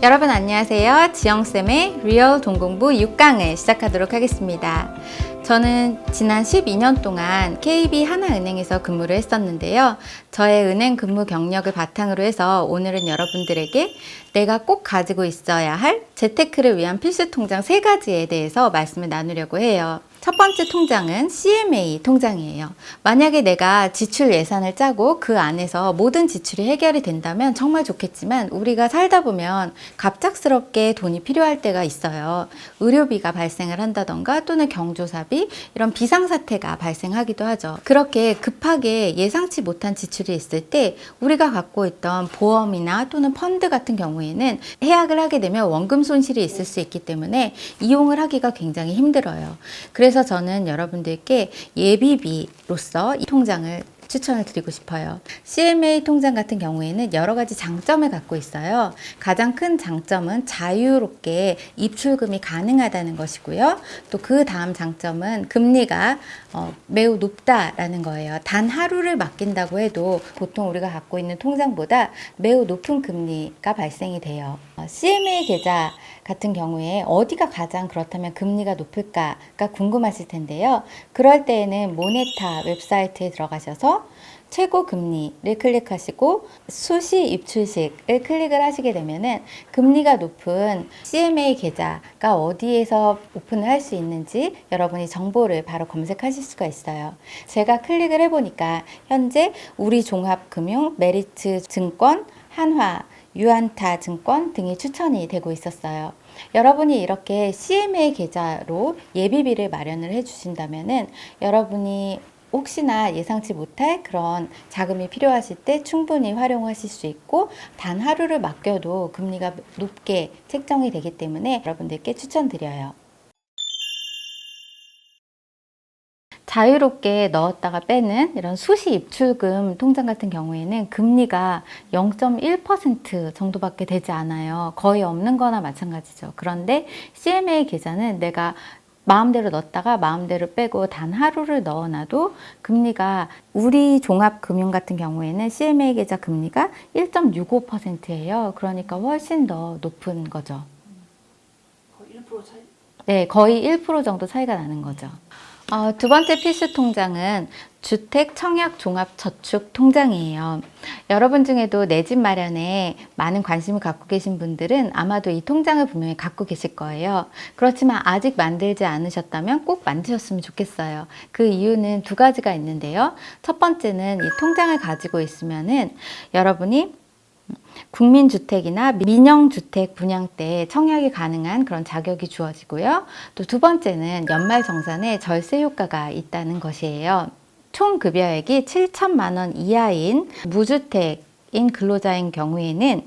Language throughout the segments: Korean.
여러분 안녕하세요. 지영쌤의 리얼 돈공부 6강을 시작하도록 하겠습니다. 저는 지난 12년 동안 KB 하나은행에서 근무를 했었는데요. 저의 은행 근무 경력을 바탕으로 해서 오늘은 여러분들에게 내가 꼭 가지고 있어야 할 재테크를 위한 필수 통장 3가지에 대해서 말씀을 나누려고 해요. 첫 번째 통장은 CMA 통장이에요. 만약에 내가 지출 예산을 짜고 그 안에서 모든 지출이 해결이 된다면 정말 좋겠지만 우리가 살다 보면 갑작스럽게 돈이 필요할 때가 있어요. 의료비가 발생을 한다던가 또는 경조사비 이런 비상사태가 발생하기도 하죠. 그렇게 급하게 예상치 못한 지출이 있을 때 우리가 갖고 있던 보험이나 또는 펀드 같은 경우에는 해약을 하게 되면 원금 손실이 있을 수 있기 때문에 이용을 하기가 굉장히 힘들어요. 그래서 저는 여러분들께 예비비로서 이 통장을 추천을 드리고 싶어요. CMA 통장 같은 경우에는 여러 가지 장점을 갖고 있어요. 가장 큰 장점은 자유롭게 입출금이 가능하다는 것이고요. 또 그 다음 장점은 금리가 매우 높다라는 거예요. 단 하루를 맡긴다고 해도 보통 우리가 갖고 있는 통장보다 매우 높은 금리가 발생이 돼요. CMA 계좌 같은 경우에 어디가 가장 그렇다면 금리가 높을까가 궁금하실 텐데요. 그럴 때에는 모네타 웹사이트에 들어가셔서 최고 금리를 클릭하시고 수시 입출식을 클릭을 하시게 되면은 금리가 높은 CMA 계좌가 어디에서 오픈을 할 수 있는지 여러분이 정보를 바로 검색하실 수가 있어요. 제가 클릭을 해보니까 현재 우리종합금융, 메리츠 증권, 한화, 유안타 증권 등이 추천이 되고 있었어요. 여러분이 이렇게 CMA 계좌로 예비비를 마련을 해주신다면은 여러분이 혹시나 예상치 못할 그런 자금이 필요하실 때 충분히 활용하실 수 있고 단 하루를 맡겨도 금리가 높게 책정이 되기 때문에 여러분들께 추천드려요. 자유롭게 넣었다가 빼는 이런 수시 입출금 통장 같은 경우에는 금리가 0.1% 정도밖에 되지 않아요. 거의 없는 거나 마찬가지죠. 그런데 CMA 계좌는 내가 마음대로 넣었다가 마음대로 빼고 단 하루를 넣어놔도 금리가 우리 종합금융 같은 경우에는 CMA 계좌 금리가 1.65%예요. 그러니까 훨씬 더 높은 거죠. 거의 1% 차이? 네, 거의 1% 정도 차이가 나는 거죠. 두 번째 필수 통장은 주택 청약 종합 저축 통장이에요. 여러분 중에도 내 집 마련에 많은 관심을 갖고 계신 분들은 아마도 이 통장을 분명히 갖고 계실 거예요. 그렇지만 아직 만들지 않으셨다면 꼭 만드셨으면 좋겠어요. 그 이유는 2가지가 있는데요. 첫 번째는 이 통장을 가지고 있으면은 여러분이 국민주택이나 민영주택 분양 때 청약이 가능한 그런 자격이 주어지고요. 또 2번째는 연말정산에 절세 효과가 있다는 것이에요. 총 급여액이 7천만 원 이하인 무주택인 근로자인 경우에는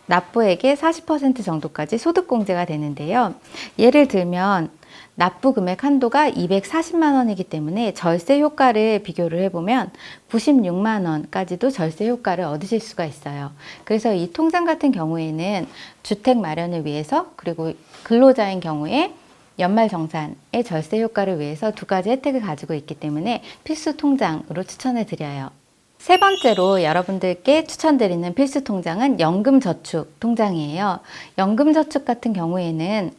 납부액의 40% 정도까지 소득공제가 되는데요. 예를 들면 납부 금액 한도가 240만 원이기 때문에 절세 효과를 비교를 해보면 96만 원까지도 절세 효과를 얻으실 수가 있어요. 그래서 이 통장 같은 경우에는 주택 마련을 위해서 그리고 근로자인 경우에 연말정산의 절세 효과를 위해서 2가지 혜택을 가지고 있기 때문에 필수 통장으로 추천을 드려요. 3번째로 여러분들께 추천드리는 필수 통장은 연금저축 통장이에요. 연금저축 같은 경우에는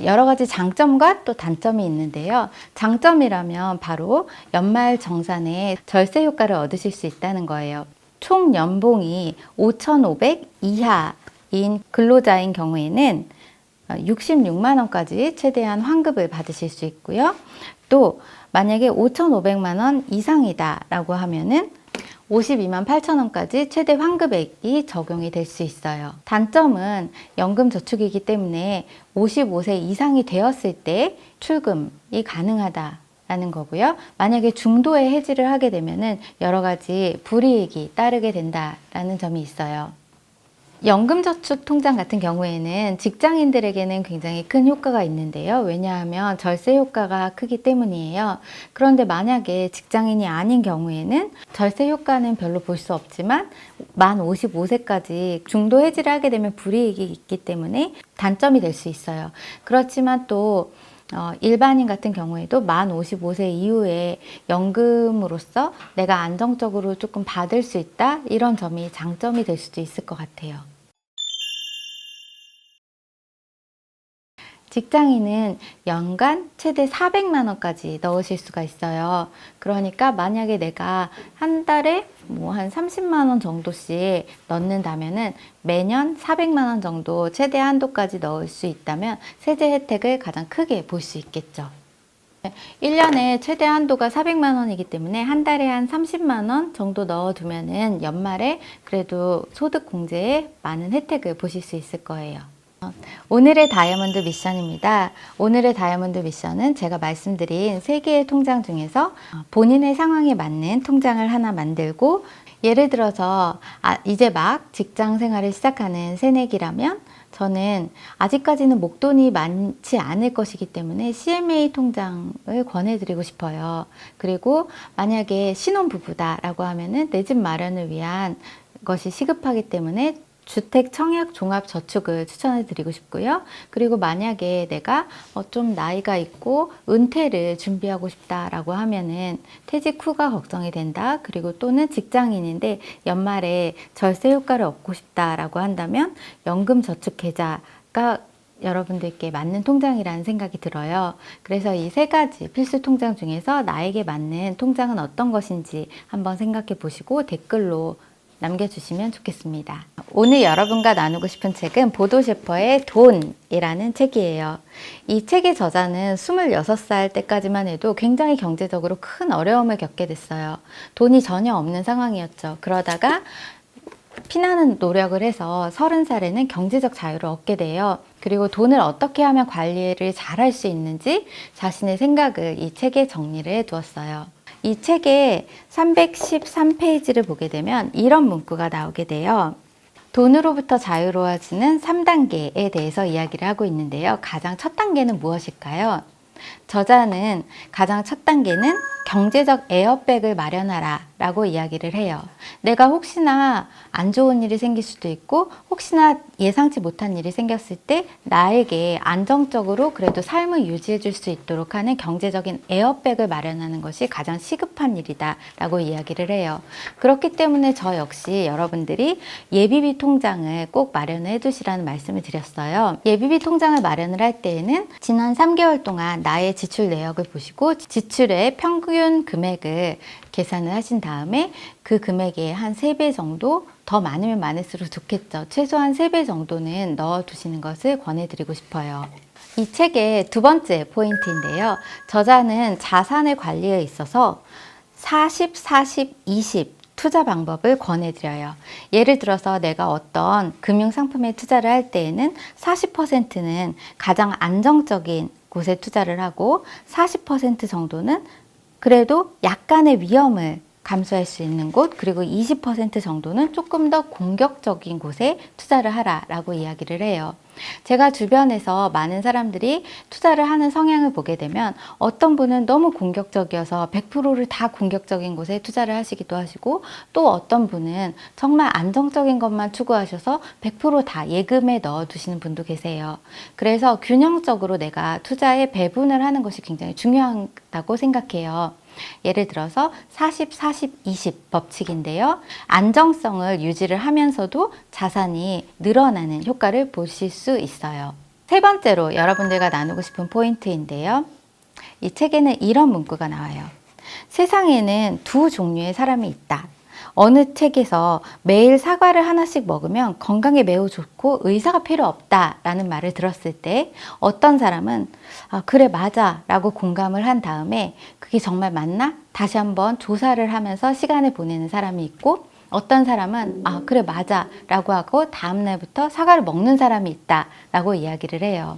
여러 가지 장점과 또 단점이 있는데요. 장점이라면 바로 연말정산에 절세 효과를 얻으실 수 있다는 거예요. 총 연봉이 5,500 이하인 근로자인 경우에는 66만 원까지 최대한 환급을 받으실 수 있고요. 또 만약에 5,500만 원 이상이다 라고 하면은 52만 8천 원까지 최대 환급액이 적용이 될 수 있어요. 단점은 연금저축이기 때문에 55세 이상이 되었을 때 출금이 가능하다라는 거고요. 만약에 중도에 해지를 하게 되면은 여러 가지 불이익이 따르게 된다라는 점이 있어요. 연금저축 통장 같은 경우에는 직장인들에게는 굉장히 큰 효과가 있는데요. 왜냐하면 절세 효과가 크기 때문이에요. 그런데 만약에 직장인이 아닌 경우에는 절세 효과는 별로 볼 수 없지만 만 55세까지 중도 해지를 하게 되면 불이익이 있기 때문에 단점이 될 수 있어요. 그렇지만 또 일반인 같은 경우에도 만 55세 이후에 연금으로서 내가 안정적으로 조금 받을 수 있다 이런 점이 장점이 될 수도 있을 것 같아요. 직장인은 연간 최대 400만 원까지 넣으실 수가 있어요. 그러니까 만약에 내가 한 달에 뭐 한 30만 원 정도씩 넣는다면은 매년 400만 원 정도 최대 한도까지 넣을 수 있다면 세제 혜택을 가장 크게 볼 수 있겠죠. 1년에 최대 한도가 400만 원이기 때문에 한 달에 한 30만 원 정도 넣어두면은 연말에 그래도 소득 공제에 많은 혜택을 보실 수 있을 거예요. 오늘의 다이아몬드 미션입니다. 오늘의 다이아몬드 미션은 제가 말씀드린 3개의 통장 중에서 본인의 상황에 맞는 통장을 하나 만들고, 예를 들어서 이제 막 직장 생활을 시작하는 새내기라면 저는 아직까지는 목돈이 많지 않을 것이기 때문에 CMA 통장을 권해드리고 싶어요. 그리고 만약에 신혼부부다라고 하면은 내 집 마련을 위한 것이 시급하기 때문에 주택 청약 종합 저축을 추천해 드리고 싶고요. 그리고 만약에 내가 좀 나이가 있고 은퇴를 준비하고 싶다라고 하면은 퇴직 후가 걱정이 된다. 그리고 또는 직장인인데 연말에 절세 효과를 얻고 싶다라고 한다면 연금 저축 계좌가 여러분들께 맞는 통장이라는 생각이 들어요. 그래서 이 3가지 필수 통장 중에서 나에게 맞는 통장은 어떤 것인지 한번 생각해 보시고 댓글로 남겨주시면 좋겠습니다. 오늘 여러분과 나누고 싶은 책은 보도 셰퍼의 돈이라는 책이에요. 이 책의 저자는 26살 때까지만 해도 굉장히 경제적으로 큰 어려움을 겪게 됐어요. 돈이 전혀 없는 상황이었죠. 그러다가 피나는 노력을 해서 30살에는 경제적 자유를 얻게 돼요. 그리고 돈을 어떻게 하면 관리를 잘할 수 있는지 자신의 생각을 이 책에 정리를 해 두었어요. 이 책의 313페이지를 보게 되면 이런 문구가 나오게 돼요. 돈으로부터 자유로워지는 3단계에 대해서 이야기를 하고 있는데요. 가장 첫 단계는 무엇일까요? 저자는 가장 첫 단계는 경제적 에어백을 마련하라 라고 이야기를 해요. 내가 혹시나 안 좋은 일이 생길 수도 있고 혹시나 예상치 못한 일이 생겼을 때 나에게 안정적으로 그래도 삶을 유지해 줄 수 있도록 하는 경제적인 에어백을 마련하는 것이 가장 시급한 일이다 라고 이야기를 해요. 그렇기 때문에 저 역시 여러분들이 예비비 통장을 꼭 마련해 두시라는 말씀을 드렸어요. 예비비 통장을 마련을 할 때에는 지난 3개월 동안 나의 지출 내역을 보시고 지출의 평균 금액을 계산을 하신 다음에 그 금액의 한 3배 정도, 더 많으면 많을수록 좋겠죠. 최소한 3배 정도는 넣어 두시는 것을 권해드리고 싶어요. 이 책의 두 번째 포인트인데요. 저자는 자산의 관리에 있어서 40, 40, 20 투자 방법을 권해드려요. 예를 들어서 내가 어떤 금융상품에 투자를 할 때에는 40%는 가장 안정적인 곳에 투자를 하고 40% 정도는 그래도 약간의 위험을 감수할 수 있는 곳, 그리고 20% 정도는 조금 더 공격적인 곳에 투자를 하라라고 이야기를 해요. 제가 주변에서 많은 사람들이 투자를 하는 성향을 보게 되면 어떤 분은 너무 공격적이어서 100%를 다 공격적인 곳에 투자를 하시기도 하시고, 또 어떤 분은 정말 안정적인 것만 추구하셔서 100%다 예금에 넣어두시는 분도 계세요. 그래서 균형적으로 내가 투자에 배분을 하는 것이 굉장히 중요하다고 생각해요. 예를 들어서 40, 40, 20 법칙인데요. 안정성을 유지를 하면서도 자산이 늘어나는 효과를 보실 수 있어요. 세 번째로 여러분들과 나누고 싶은 포인트인데요. 이 책에는 이런 문구가 나와요. 세상에는 두 종류의 사람이 있다. 어느 책에서 매일 사과를 하나씩 먹으면 건강에 매우 좋고 의사가 필요 없다라는 말을 들었을 때 어떤 사람은 그래 맞아 라고 공감을 한 다음에 그게 정말 맞나? 다시 한번 조사를 하면서 시간을 보내는 사람이 있고, 어떤 사람은 그래 맞아 라고 하고 다음날부터 사과를 먹는 사람이 있다 라고 이야기를 해요.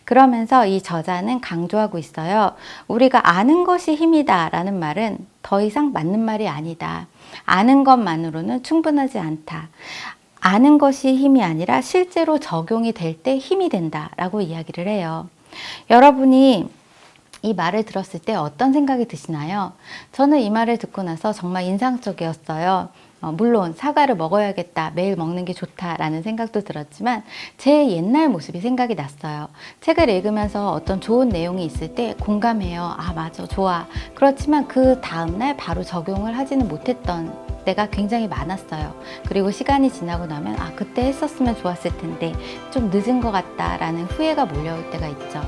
그러면서 이 저자는 강조하고 있어요. 우리가 아는 것이 힘이다 라는 말은 더 이상 맞는 말이 아니다. 아는 것만으로는 충분하지 않다. 아는 것이 힘이 아니라 실제로 적용이 될 때 힘이 된다 라고 이야기를 해요. 여러분이 이 말을 들었을 때 어떤 생각이 드시나요? 저는 이 말을 듣고 나서 정말 인상적이었어요. 물론 사과를 먹어야겠다, 매일 먹는 게 좋다라는 생각도 들었지만 제 옛날 모습이 생각이 났어요. 책을 읽으면서 어떤 좋은 내용이 있을 때 공감해요. 아, 맞아, 좋아. 그렇지만 그 다음날 바로 적용을 하지는 못했던 때가 굉장히 많았어요. 그리고 시간이 지나고 나면 아, 그때 했었으면 좋았을 텐데 좀 늦은 것 같다라는 후회가 몰려올 때가 있죠.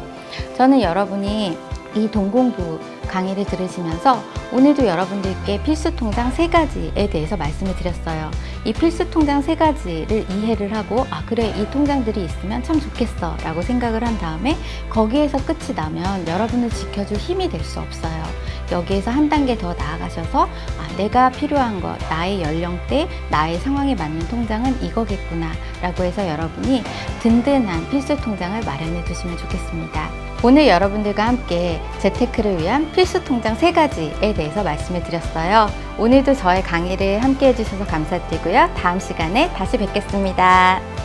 저는 여러분이 이 동공부 강의를 들으시면서 오늘도 여러분들께 필수 통장 3가지에 대해서 말씀을 드렸어요. 이 필수 통장 3가지를 이해를 하고 아, 그래, 이 통장들이 있으면 참 좋겠어 라고 생각을 한 다음에 거기에서 끝이 나면 여러분을 지켜줄 힘이 될 수 없어요. 여기에서 한 단계 더 나아가셔서 아, 내가 필요한 것, 나의 연령대, 나의 상황에 맞는 통장은 이거겠구나 라고 해서 여러분이 든든한 필수 통장을 마련해 두시면 좋겠습니다. 오늘 여러분들과 함께 재테크를 위한 필수 통장 3가지에 대해서 말씀을 드렸어요. 오늘도 저의 강의를 함께 해주셔서 감사드리고요. 다음 시간에 다시 뵙겠습니다.